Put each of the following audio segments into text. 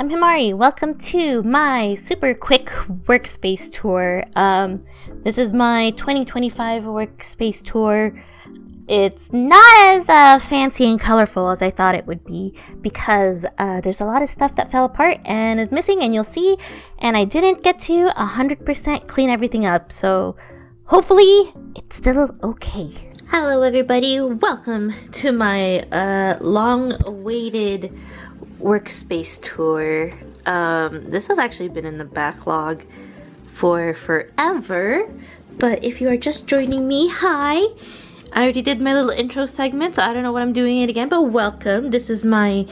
I'm Himari. Welcome to my super quick Workspace tour. This is my 2025 Workspace tour. It's not as fancy and colorful as I thought it would be because there's a lot of stuff that fell apart and is missing, and you'll see, and I didn't get to 100% clean everything up, so hopefully it's still okay. Hello everybody, welcome to my long-awaited Workspace tour. This has actually been in the backlog for forever, but if you are just joining me, hi! I already did my little intro segment, so I don't know what I'm doing it again, but welcome. This is my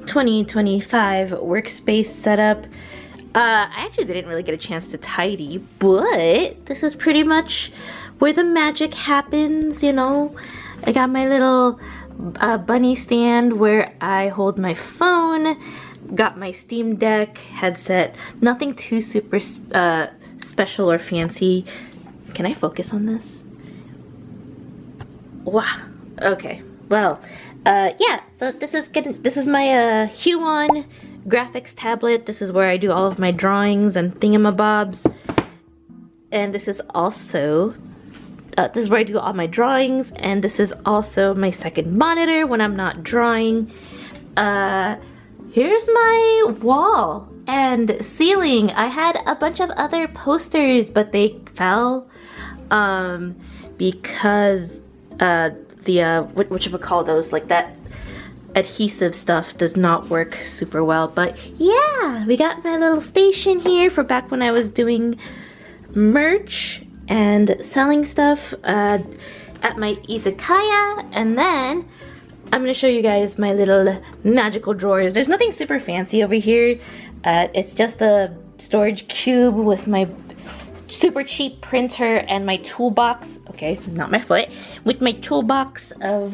2025 Workspace setup. I actually didn't really get a chance to tidy, but this is pretty much where the magic happens, you know. I got my little bunny stand where I hold my phone, got my Steam Deck headset, nothing too super special or fancy. Can I focus on this? Wow. Okay. Well, yeah. So this is my Huon graphics tablet. This is where I do all of my drawings and thingamabobs. And this is also this is where I do all my drawings, and this is also my second monitor when I'm not drawing. Here's my wall and ceiling. I had a bunch of other posters, but they fell because whatchamacallit those, like that adhesive stuff does not work super well. But yeah, we got my little station here for back when I was doing merch and selling stuff at my izakaya. And then I'm gonna show you guys my little magical drawers. There's nothing super fancy over here. It's just a storage cube with my super cheap printer and my toolbox. Okay, not my foot. With my toolbox of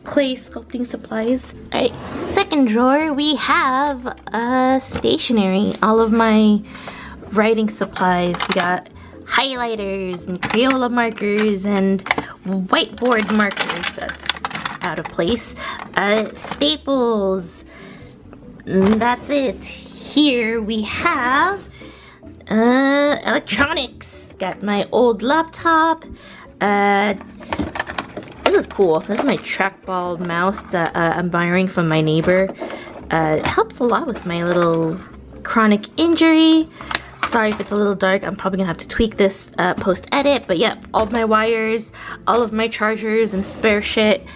clay sculpting supplies. Alright, second drawer, we have stationery. All of my writing supplies. We got highlighters and Crayola markers and whiteboard markers. That's out of place. Staples. That's it. Here we have electronics. Got my old laptop. This is cool. This is my trackball mouse that I'm borrowing from my neighbor. It helps a lot with my little chronic injury. Sorry if it's a little dark. I'm probably gonna have to tweak this post-edit, but yeah, all of my wires, all of my chargers and spare shit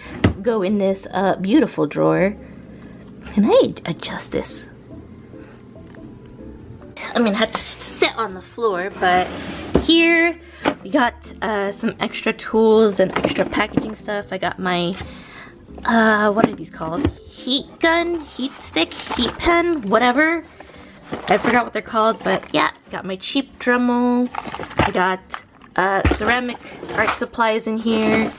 go in this beautiful drawer. Can I adjust this? I'm gonna have to sit on the floor, but here we got some extra tools and extra packaging stuff. I got my, what are these called? Heat gun, heat stick, heat pen, whatever. I forgot what they're called, but yeah, got my cheap Dremel. I got ceramic art supplies in here,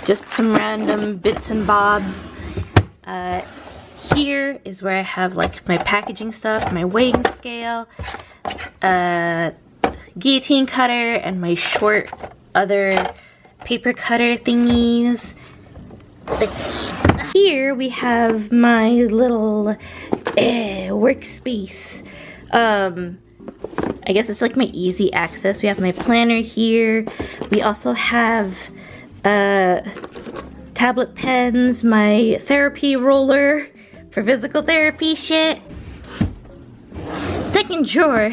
just some random bits and bobs. Here is where I have like my packaging stuff, my weighing scale, guillotine cutter, and my short other paper cutter thingies. Let's see. Here we have my little Workspace. I guess it's like my easy access. We have my planner here. We also have tablet pens, my therapy roller for physical therapy shit. Second drawer,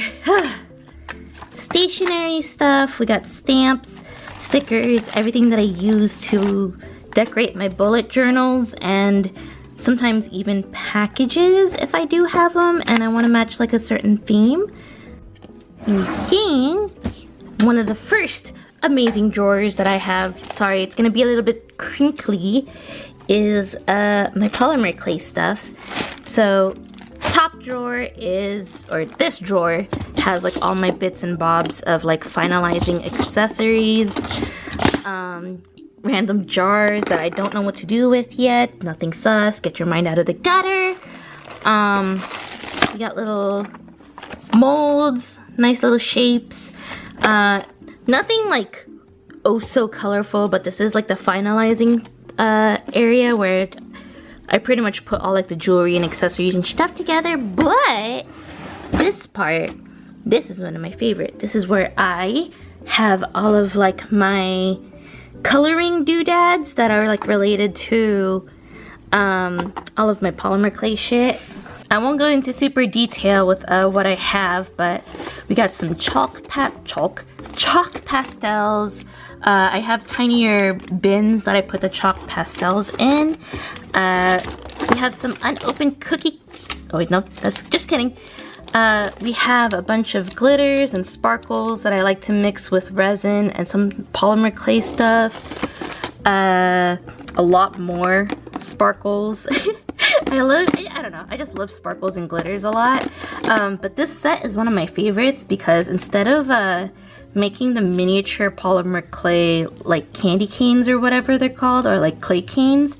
stationery stuff. We got stamps, stickers, everything that I use to decorate my bullet journals, and sometimes even packages if I do have them and I want to match like a certain theme. And then one of the first amazing drawers that I have, sorry it's gonna be a little bit crinkly, is my polymer clay stuff. So top drawer is, or this drawer has like all my bits and bobs of like finalizing accessories, random jars that I don't know what to do with yet. Nothing sus. Get your mind out of the gutter. We got little molds, nice little shapes. Nothing like oh so colorful, but this is like the finalizing area where I pretty much put all like the jewelry and accessories and stuff together, but this part, this is one of my favorite. This is where I have all of like my coloring doodads that are like related to all of my polymer clay shit. I won't go into super detail with what I have, but we got some chalk pastels. I have tinier bins that I put the chalk pastels in. We have some unopened cookie. Oh wait, no, that's just kidding. We have a bunch of glitters and sparkles that I like to mix with resin and some polymer clay stuff. A lot more sparkles. I don't know, I just love sparkles and glitters a lot. But this set is one of my favorites because instead of making the miniature polymer clay like candy canes or whatever they're called, or like clay canes,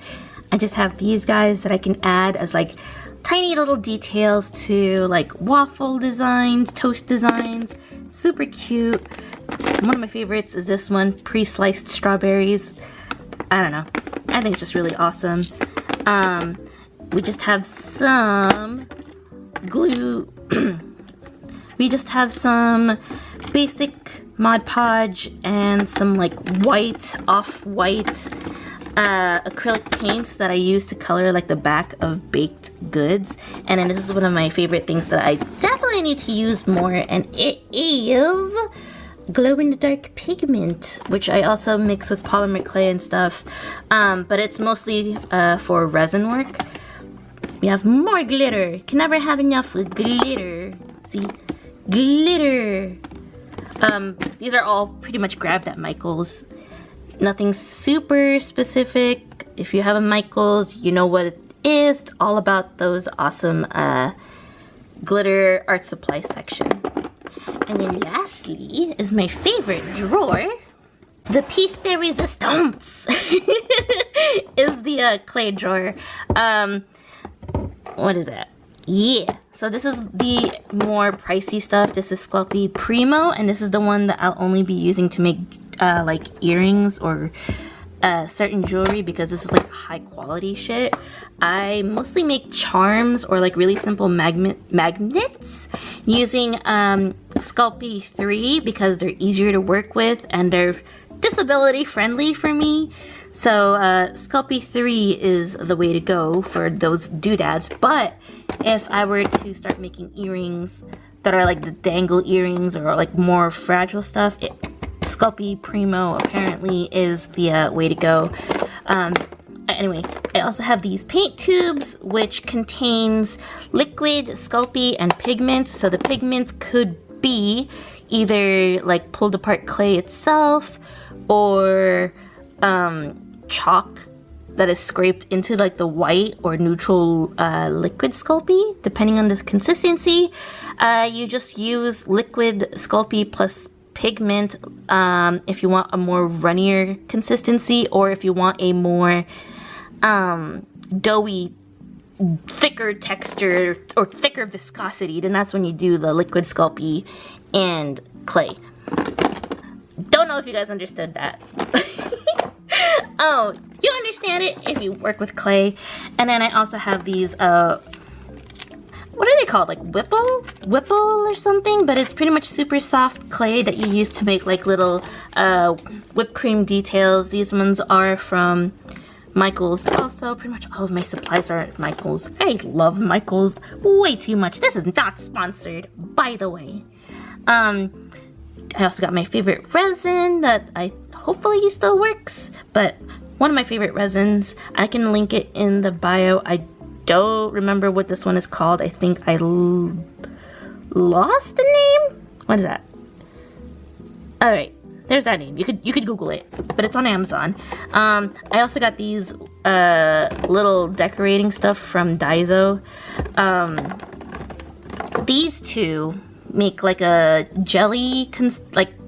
I just have these guys that I can add as like tiny little details to like waffle designs, toast designs. Super cute. One of my favorites is this one, pre-sliced strawberries. I don't know, I think it's just really awesome. We just have some glue. We just have some basic Mod Podge and some like white, off-white acrylic paints that I use to color like the back of baked goods. And then this is one of my favorite things that I definitely need to use more, and it is glow-in-the-dark pigment, which I also mix with polymer clay and stuff, but it's mostly for resin work. We have more glitter. Can never have enough glitter. See? Glitter. These are all pretty much grabbed at Michael's. Nothing super specific. If you have a Michael's, you know what it is. It's all about those awesome glitter art supply section. And then lastly is my favorite drawer. The piece de resistance is the clay drawer. What is that? Yeah, so this is the more pricey stuff. This is Sculpey Primo, and this is the one that I'll only be using to make like earrings or certain jewelry, because this is like high quality shit. I mostly make charms or like really simple magnets using Sculpey 3 because they're easier to work with and they're disability friendly for me. So Sculpey 3 is the way to go for those doodads. But if I were to start making earrings that are like the dangle earrings or like more fragile stuff, Sculpey Primo apparently is the way to go. Anyway, I also have these paint tubes which contains liquid, Sculpey, and pigment. So the pigment could be either like pulled apart clay itself or chalk that is scraped into like the white or neutral liquid Sculpey, depending on the consistency. You just use liquid Sculpey plus pigment if you want a more runnier consistency, or if you want a more doughy, thicker texture or thicker viscosity, then that's when you do the liquid Sculpey and clay. Don't know if you guys understood that. Oh, you understand it if you work with clay. And then I also have these what are they called, like whipple or something, but it's pretty much super soft clay that you use to make like little whipped cream details. These ones are from Michael's. Also, pretty much all of my supplies are at Michael's. I love Michael's way too much. This is not sponsored, by the way. I also got my favorite resin that hopefully still works, but one of my favorite resins. I can link it in the bio. I don't remember what this one is called. I think I lost the name. What is that? All right, there's that name. You could Google it, but it's on Amazon. I also got these little decorating stuff from Daiso. These two make like a jelly consistency,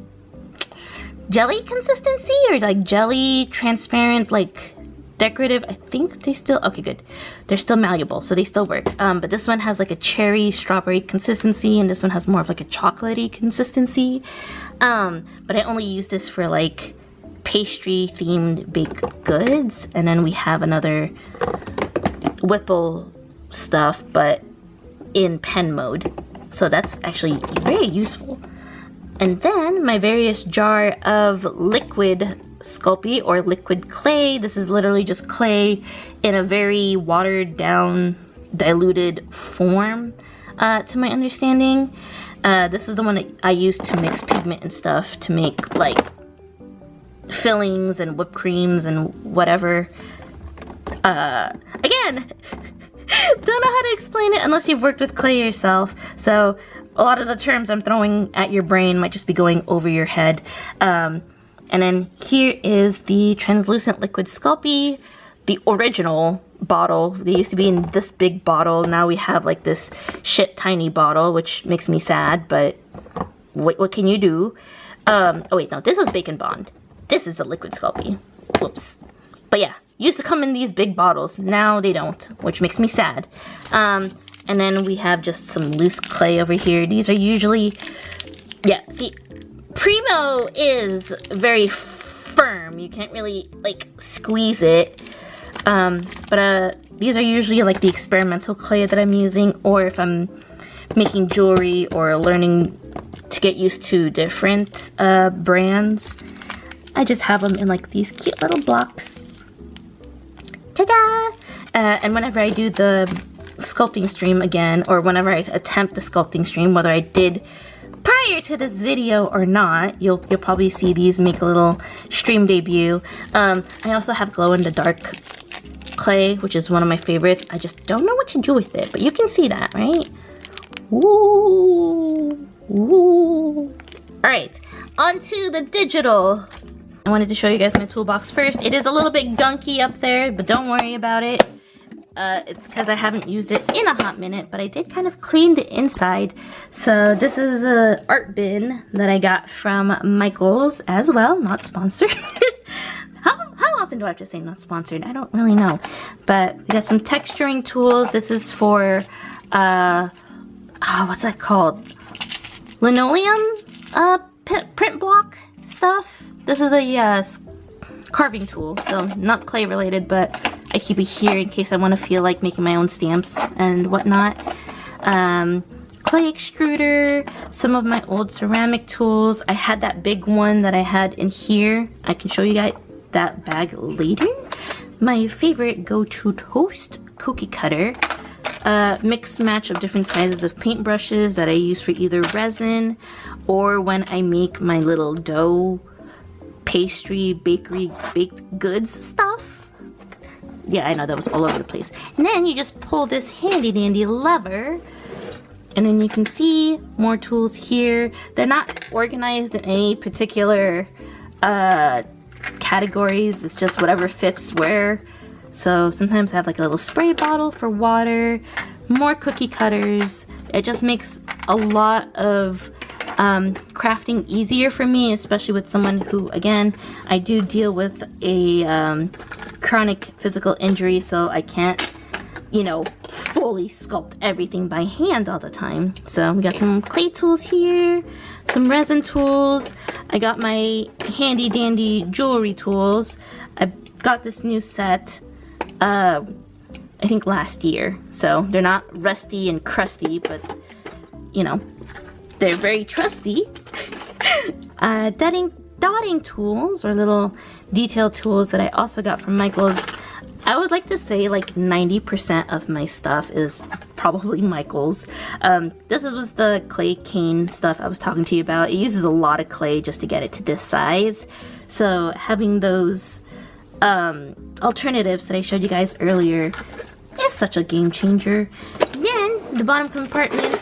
or like jelly transparent, like decorative. I think they still, okay, good. They're still malleable, so they still work. But this one has like a cherry strawberry consistency, and this one has more of like a chocolatey consistency. But I only use this for like pastry themed baked goods. And then we have another Whipple stuff, but in pen mode. So that's actually very useful. And then my various jar of liquid Sculpey or liquid clay. This is literally just clay in a very watered down, diluted form, to my understanding. This is the one that I use to mix pigment and stuff to make like fillings and whipped creams and whatever. Again, don't know how to explain it unless you've worked with clay yourself. So a lot of the terms I'm throwing at your brain might just be going over your head. And then here is the translucent liquid Sculpey, the original bottle. They used to be in this big bottle. Now we have like this shit tiny bottle, which makes me sad, but what can you do? Oh wait, no, this was Bacon Bond. This is the liquid Sculpey. Whoops. But yeah, used to come in these big bottles. Now they don't, which makes me sad. And then we have just some loose clay over here. These are usually, yeah, see, Primo is very firm. You can't really like squeeze it. But these are usually like the experimental clay that I'm using, or if I'm making jewelry or learning to get used to different brands, I just have them in like these cute little blocks. Ta-da! And whenever I do the sculpting stream again, or whenever I attempt the sculpting stream, whether I did prior to this video or not, you'll probably see these make a little stream debut. I also have glow-in-the-dark clay, which is one of my favorites. I just don't know what to do with it, but you can see that, right? Ooh, ooh. All right, on to the digital. I wanted to show you guys my toolbox first. It is a little bit gunky up there, but don't worry about it. It's because I haven't used it in a hot minute, but I did kind of clean the inside. So this is an art bin that I got from Michaels as well, not sponsored. How often do I have to say not sponsored? I don't really know. But we got some texturing tools. This is for, what's that called? Linoleum print block stuff. This is a carving tool, so not clay related, but I keep it here in case I want to feel like making my own stamps and whatnot. Clay extruder, some of my old ceramic tools. I had that big one that I had in here. I can show you guys that bag later. My favorite go-to toast cookie cutter. Mix match of different sizes of paintbrushes that I use for either resin or when I make my little dough, pastry, bakery, baked goods stuff. Yeah, I know that was all over the place. And then you just pull this handy dandy lever, and then you can see more tools here. They're not organized in any particular categories. It's just whatever fits where. So sometimes I have like a little spray bottle for water, more cookie cutters. It just makes a lot of crafting easier for me, especially with someone who, again, I do deal with a chronic physical injury, so I can't, you know, fully sculpt everything by hand all the time. So we got some clay tools here, some resin tools. I got my handy dandy jewelry tools. I got this new set, I think last year. So they're not rusty and crusty, but, you know, they're very trusty. Dotting tools, or little detail tools that I also got from Michaels. I would like to say like 90% of my stuff is probably Michaels. This was the clay cane stuff I was talking to you about. It uses a lot of clay just to get it to this size. So having those alternatives that I showed you guys earlier is such a game changer. Then the bottom compartment,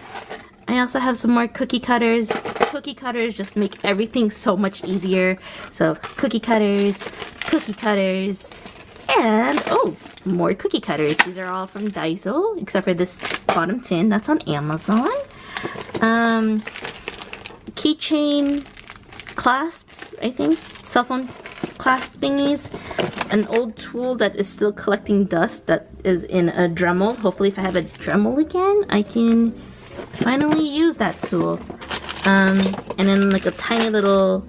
I also have some more cookie cutters. Cookie cutters just make everything so much easier. So cookie cutters, and oh, more cookie cutters. These are all from Daiso, except for this bottom tin. That's on Amazon. Keychain clasps, I think. Cell phone clasp thingies. An old tool that is still collecting dust that is in a Dremel. Hopefully if I have a Dremel again, I can finally use that tool. And then like a tiny little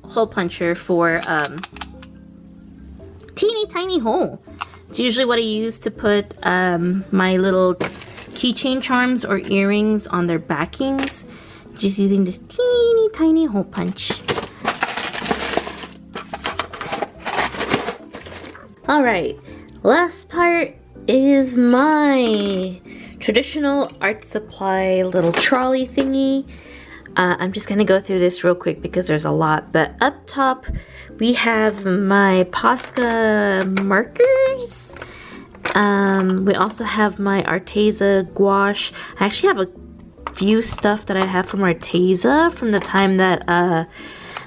hole puncher for teeny tiny hole. It's usually what I use to put my little keychain charms or earrings on their backings. Just using this teeny tiny hole punch. Alright, last part is my traditional art supply little trolley thingy. I'm just gonna go through this real quick because there's a lot, but up top we have my Posca markers. We also have my Arteza gouache. I actually have a few stuff that I have from Arteza from the time that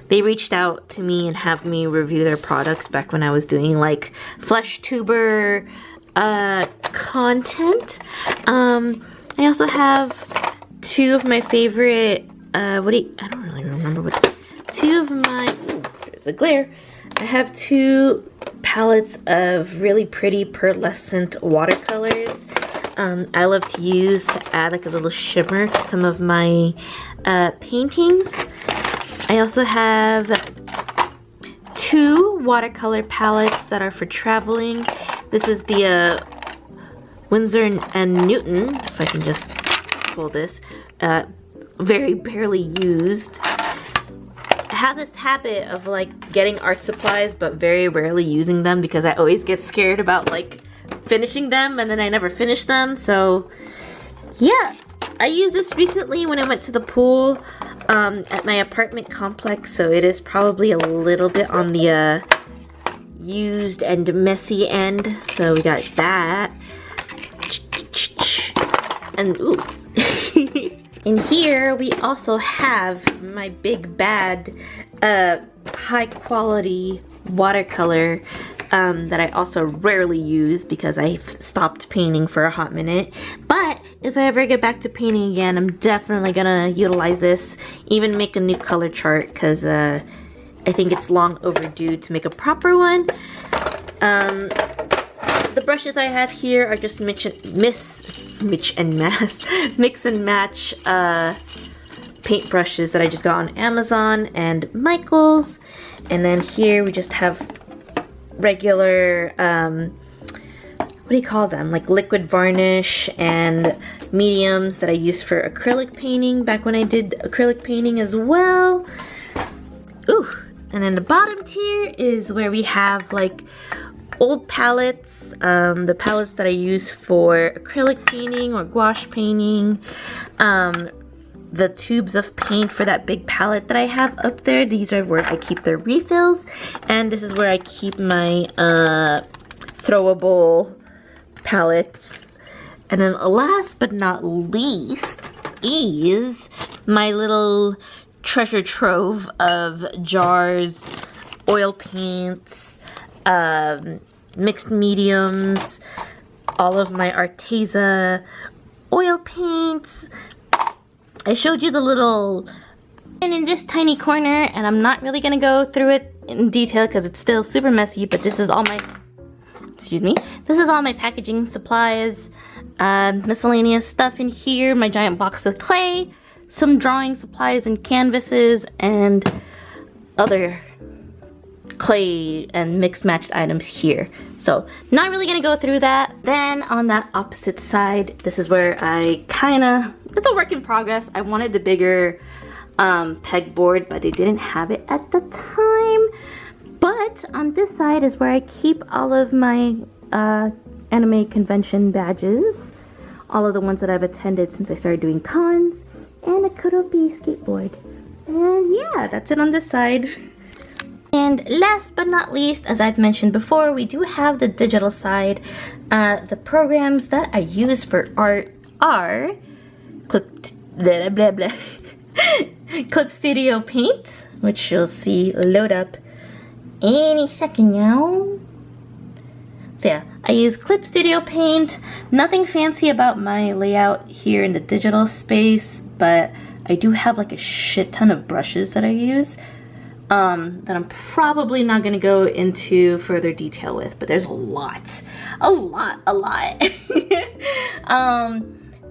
they reached out to me and have me review their products back when I was doing like Vtuber content. I also have two of my favorite I don't really remember what, two of my, ooh, there's a glare. I have two palettes of really pretty pearlescent watercolors. I love to use to add like a little shimmer to some of my paintings. I also have two watercolor palettes that are for traveling. This is the Winsor and Newton, if I can just pull this, very barely used. I have this habit of like getting art supplies but very rarely using them because I always get scared about like finishing them and then I never finish them. So yeah, I used this recently when I went to the pool at my apartment complex, so it is probably a little bit on the used and messy end. So we got that. And ooh. In here we also have my big bad high quality watercolor that I also rarely use because I've stopped painting for a hot minute. But if I ever get back to painting again, I'm definitely gonna utilize this, even make a new color chart, because I think it's long overdue to make a proper one. The brushes I have here are just mix and match paint brushes that I just got on Amazon and Michaels. And then here we just have regular, what do you call them? Like liquid varnish and mediums that I used for acrylic painting back when I did acrylic painting as well. Ooh, and then the bottom tier is where we have like old palettes, the palettes that I use for acrylic painting or gouache painting, the tubes of paint for that big palette that I have up there. These are where I keep the refills, and this is where I keep my throwable palettes. And then last but not least is my little treasure trove of jars, oil paints, mixed mediums, all of my Arteza oil paints. I showed you the little, and in this tiny corner, and I'm not really gonna go through it in detail because it's still super messy, but this is all my, excuse me, this is all my packaging supplies, miscellaneous stuff in here, my giant box of clay, some drawing supplies and canvases, and other clay and mixed matched items here. So not really gonna go through that. Then on that opposite side, this is where I kinda, it's a work in progress. I wanted the bigger pegboard, but they didn't have it at the time. But on this side is where I keep all of my anime convention badges, all of the ones that I've attended since I started doing cons, and a Kuropi skateboard. And yeah, that's it on this side. And last but not least, as I've mentioned before, we do have the digital side. The programs that I use for art are Clip Studio Paint, which you'll see load up any second now. So yeah, I use Clip Studio Paint. Nothing fancy about my layout here in the digital space, but I do have like a shit ton of brushes that I use. That I'm probably not going to go into further detail with, but there's a lot.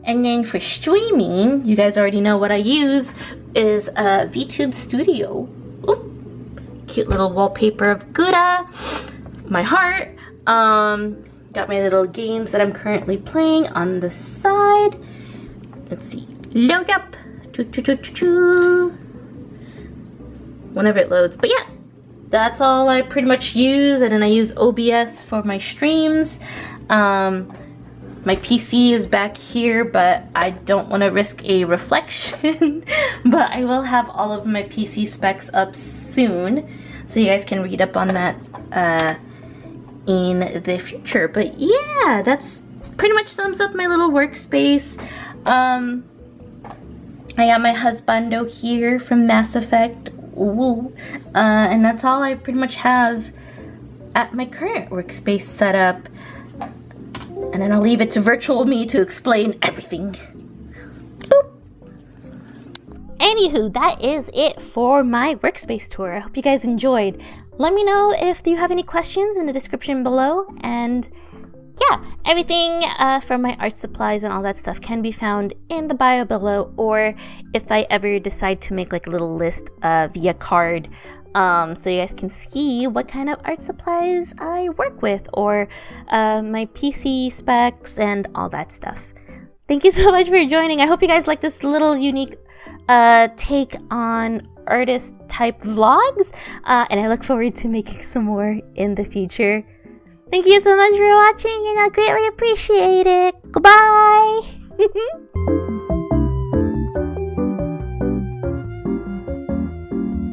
And then for streaming, you guys already know what I use is VTube Studio. Ooh, cute little wallpaper of Gouda, my heart. Got my little games that I'm currently playing on the side. Let's see. Load up. Whenever it loads. But yeah, that's all I pretty much use. And then I use OBS for my streams. My PC is back here, but I don't want to risk a reflection. But I will have all of my PC specs up soon, so you guys can read up on that in the future. But yeah, that's pretty much sums up my little workspace. I got my husbando here from Mass Effect. Woo. And that's all I pretty much have at my current workspace setup. And then I'll leave it to virtual me to explain everything. Boop. Anywho, that is it for my workspace tour. I hope you guys enjoyed. Let me know if you have any questions in the description below. And yeah, everything from my art supplies and all that stuff can be found in the bio below. Or if I ever decide to make like a little list via card, so you guys can see what kind of art supplies I work with, or my PC specs and all that stuff. Thank you so much for joining. I hope you guys like this little unique take on artist type vlogs, and I look forward to making some more in the future. Thank you so much for watching, and I greatly appreciate it. Goodbye!